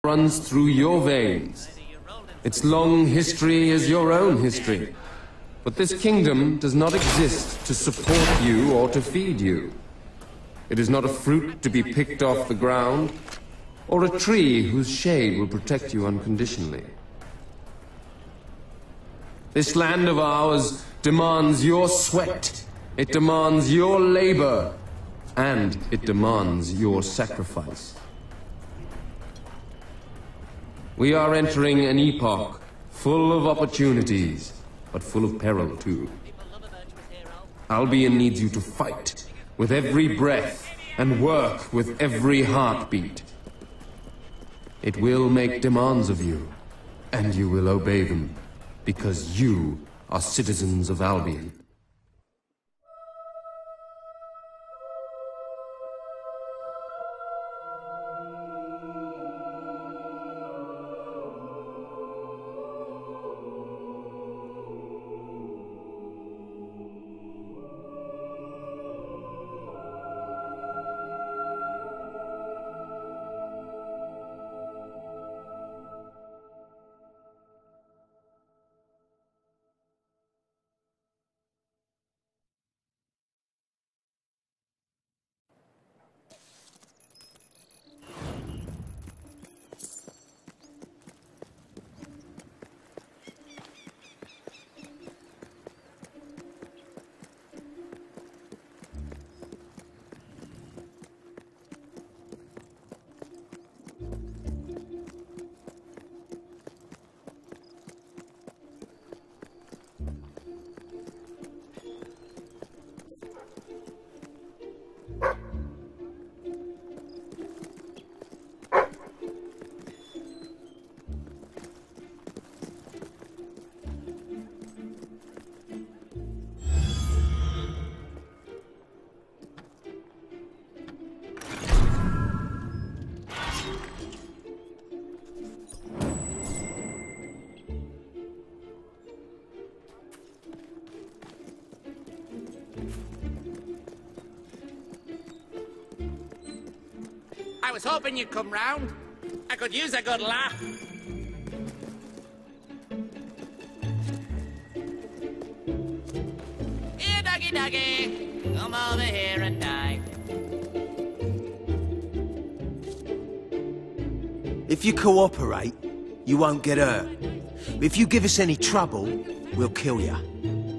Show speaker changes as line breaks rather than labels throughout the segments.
runs through your veins. Its long history is your own history. But this kingdom does not exist to support you or to feed you. It is not a fruit to be picked off the ground, or a tree whose shade will protect you unconditionally. This land of ours demands your sweat, it demands your labor, and it demands your sacrifice. We are entering an epoch full of opportunities, but full of peril too. Albion needs you to fight with every breath and work with every heartbeat. It will make demands of you, and you will obey them, because you are citizens of Albion.
I was hoping you'd come round. I could use a good laugh. Here, doggy doggy, come over here and die.
If you cooperate, you won't get hurt. If you give us any trouble, we'll kill you.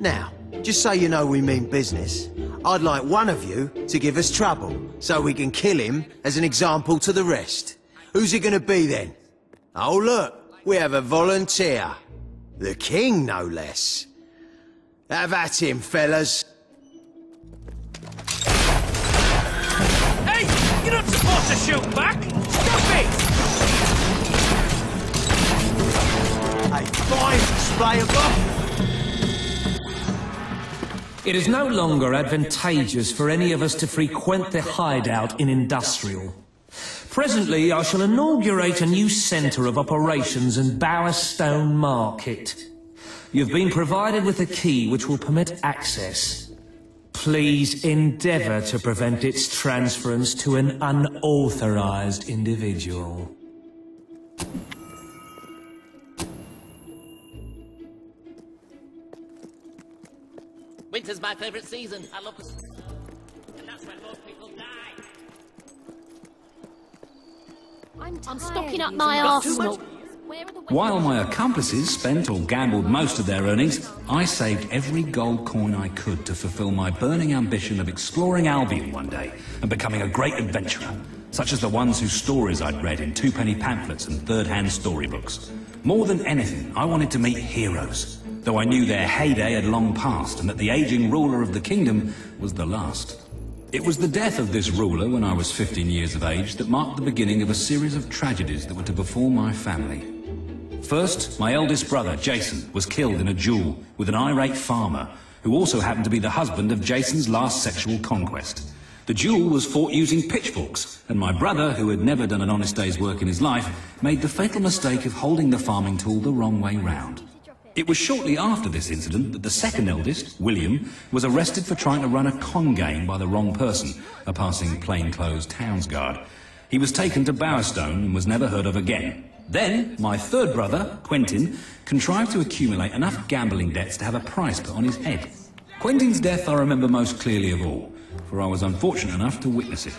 Now, just so you know we mean business, I'd like one of you to give us trouble, so we can kill him as an example to the rest. Who's it gonna be then? Oh look, we have a volunteer. The king, no less. Have at him, fellas.
Hey! You're not supposed to shoot back! Stop it!
A fine display of love.
It is no longer advantageous for any of us to frequent the hideout in Industrial. Presently, I shall inaugurate a new centre of operations in Bowerstone Market. You've been provided with a key which will permit access. Please endeavour to prevent its transference to an unauthorised individual.
Winter's my favourite season. I love the snow. And that's when most people die.
I'm stocking up my arsenal.
While my accomplices spent or gambled most of their earnings, I saved every gold coin I could to fulfill my burning ambition of exploring Albion one day and becoming a great adventurer, such as the ones whose stories I'd read in two-penny pamphlets and third-hand storybooks. More than anything, I wanted to meet heroes, though I knew their heyday had long passed and that the aging ruler of the kingdom was the last. It was the death of this ruler when I was 15 years of age that marked the beginning of a series of tragedies that were to befall my family. First, my eldest brother, Jason, was killed in a duel with an irate farmer, who also happened to be the husband of Jason's last sexual conquest. The duel was fought using pitchforks, and my brother, who had never done an honest day's work in his life, made the fatal mistake of holding the farming tool the wrong way round. It was shortly after this incident that the second eldest, William, was arrested for trying to run a con game by the wrong person, a passing plainclothes townsguard. He was taken to Bowerstone and was never heard of again. Then, my third brother, Quentin, contrived to accumulate enough gambling debts to have a price put on his head. Quentin's death I remember most clearly of all, for I was unfortunate enough to witness it.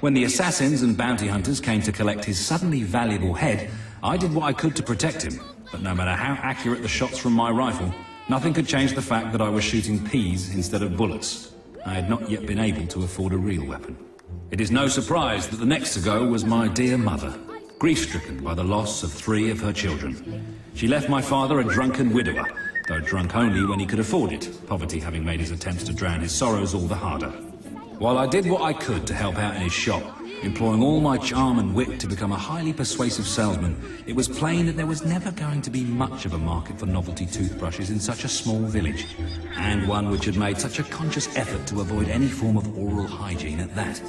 When the assassins and bounty hunters came to collect his suddenly valuable head, I did what I could to protect him, but no matter how accurate the shots from my rifle, nothing could change the fact that I was shooting peas instead of bullets. I had not yet been able to afford a real weapon. It is no surprise that the next to go was my dear mother, grief-stricken by the loss of 3 of her children. She left my father a drunken widower, though drunk only when he could afford it, poverty having made his attempts to drown his sorrows all the harder. While I did what I could to help out in his shop, employing all my charm and wit to become a highly persuasive salesman, it was plain that there was never going to be much of a market for novelty toothbrushes in such a small village, and one which had made such a conscious effort to avoid any form of oral hygiene at that.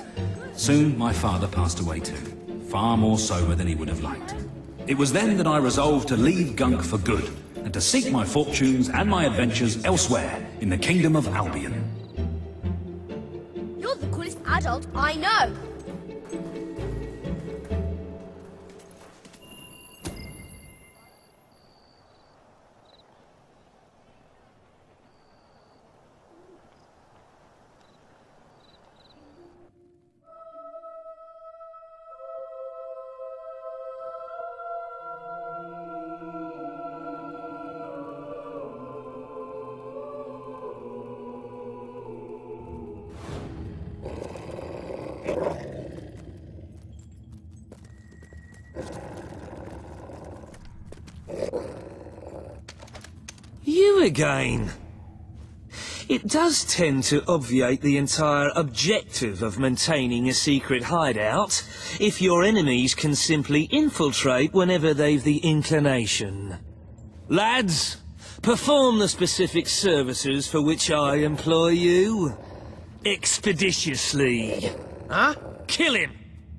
Soon my father passed away too, far more sober than he would have liked. It was then that I resolved to leave Gunk for good, and to seek my fortunes and my adventures elsewhere in the kingdom of Albion.
You're the coolest adult I know.
You again. It does tend to obviate the entire objective of maintaining a secret hideout if your enemies can simply infiltrate whenever they've the inclination. Lads, perform the specific services for which I employ you. Expeditiously.
Huh?
Kill him!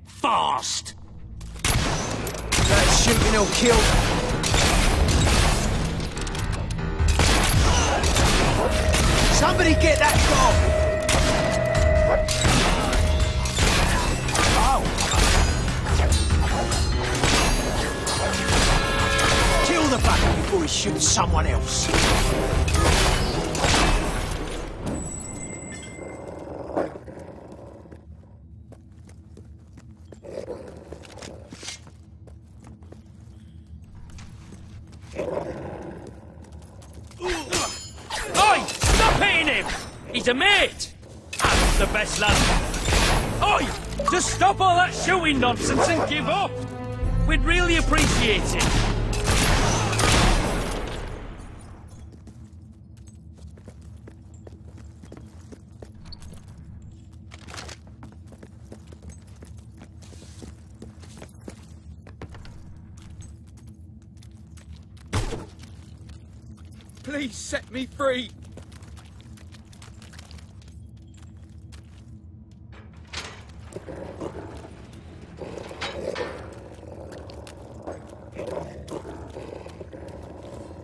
Fast!
That shooting will kill... Somebody get that dog! Oh! Kill the bugger before he shoots someone else.
He's a mate! That's the best lad! Oi! Just stop all that shooting nonsense and give up! We'd really appreciate it!
Please set me free!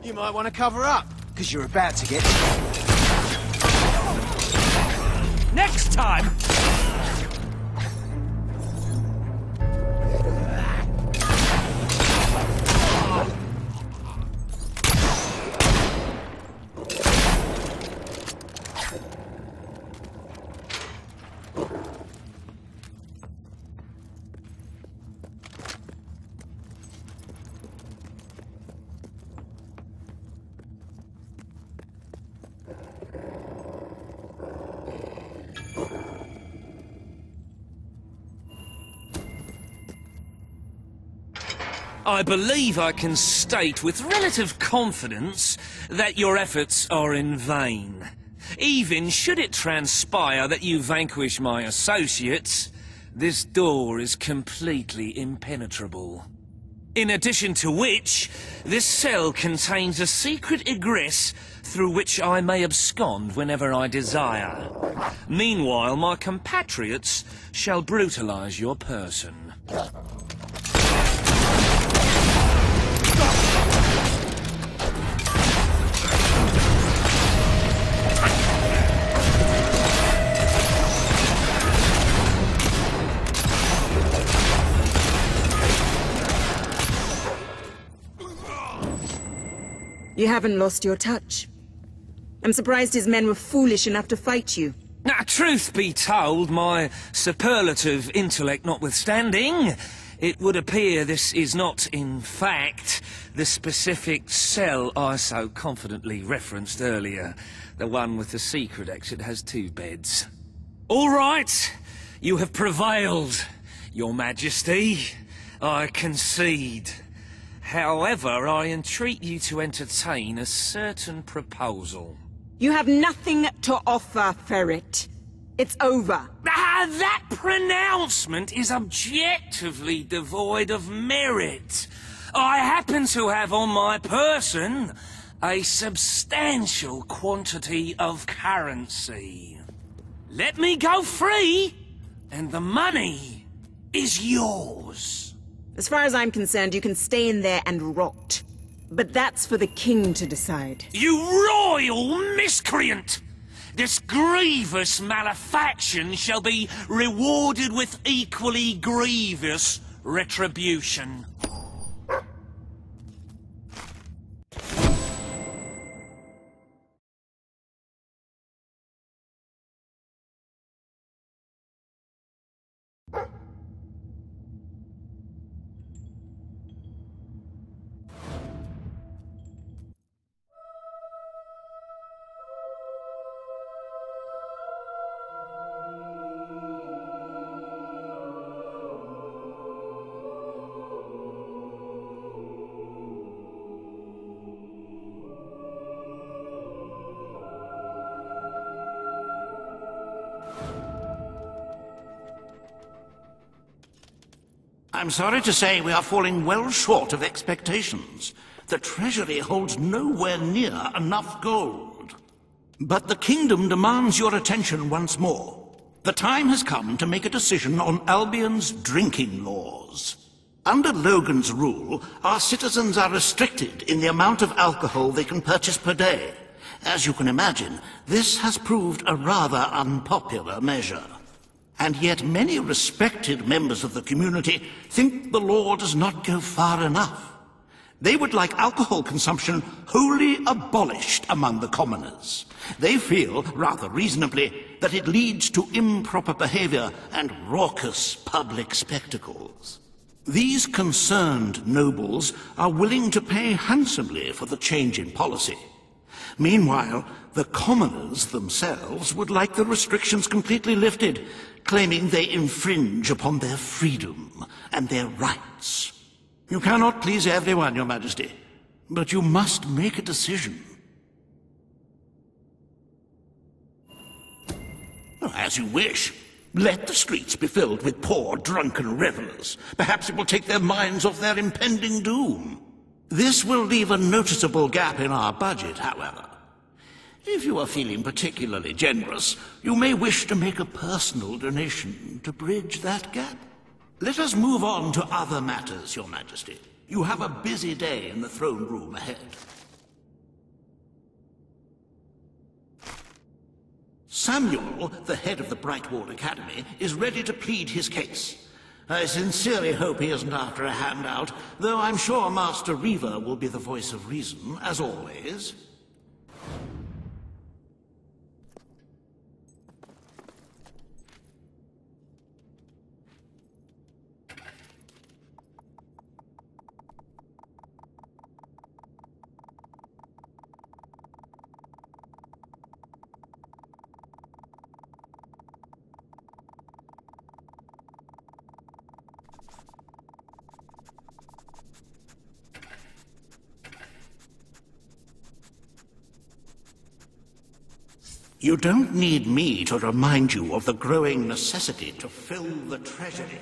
You might want to cover up, because you're about to get...
Next time! I believe I can state with relative confidence that your efforts are in vain. Even should it transpire that you vanquish my associates, this door is completely impenetrable. In addition to which, this cell contains a secret egress through which I may abscond whenever I desire. Meanwhile, my compatriots shall brutalize your person.
You haven't lost your touch. I'm surprised his men were foolish enough to fight you.
Now, truth be told, my superlative intellect notwithstanding, it would appear this is not, in fact, the specific cell I so confidently referenced earlier. The one with the secret exit has 2 beds. All right, you have prevailed, Your Majesty. I concede. However, I entreat you to entertain a certain proposal.
You have nothing to offer, Ferret. It's over.
That pronouncement is objectively devoid of merit. I happen to have on my person a substantial quantity of currency. Let me go free, and the money is yours.
As far as I'm concerned, you can stay in there and rot. But that's for the king to decide.
You royal miscreant! This grievous malefaction shall be rewarded with equally grievous retribution.
I'm sorry to say we are falling well short of expectations. The treasury holds nowhere near enough gold. But the kingdom demands your attention once more. The time has come to make a decision on Albion's drinking laws. Under Logan's rule, our citizens are restricted in the amount of alcohol they can purchase per day. As you can imagine, this has proved a rather unpopular measure. And yet many respected members of the community think the law does not go far enough. They would like alcohol consumption wholly abolished among the commoners. They feel, rather reasonably, that it leads to improper behavior and raucous public spectacles. These concerned nobles are willing to pay handsomely for the change in policy. Meanwhile, the commoners themselves would like the restrictions completely lifted, claiming they infringe upon their freedom and their rights. You cannot please everyone, Your Majesty, but you must make a decision. As you wish. Let the streets be filled with poor, drunken revelers. Perhaps it will take their minds off their impending doom. This will leave a noticeable gap in our budget, however. If you are feeling particularly generous, you may wish to make a personal donation to bridge that gap. Let us move on to other matters, Your Majesty. You have a busy day in the throne room ahead. Samuel, the head of the Brightwall Academy, is ready to plead his case. I sincerely hope he isn't after a handout, though I'm sure Master Reaver will be the voice of reason, as always. You don't need me to remind you of the growing necessity to fill the treasury.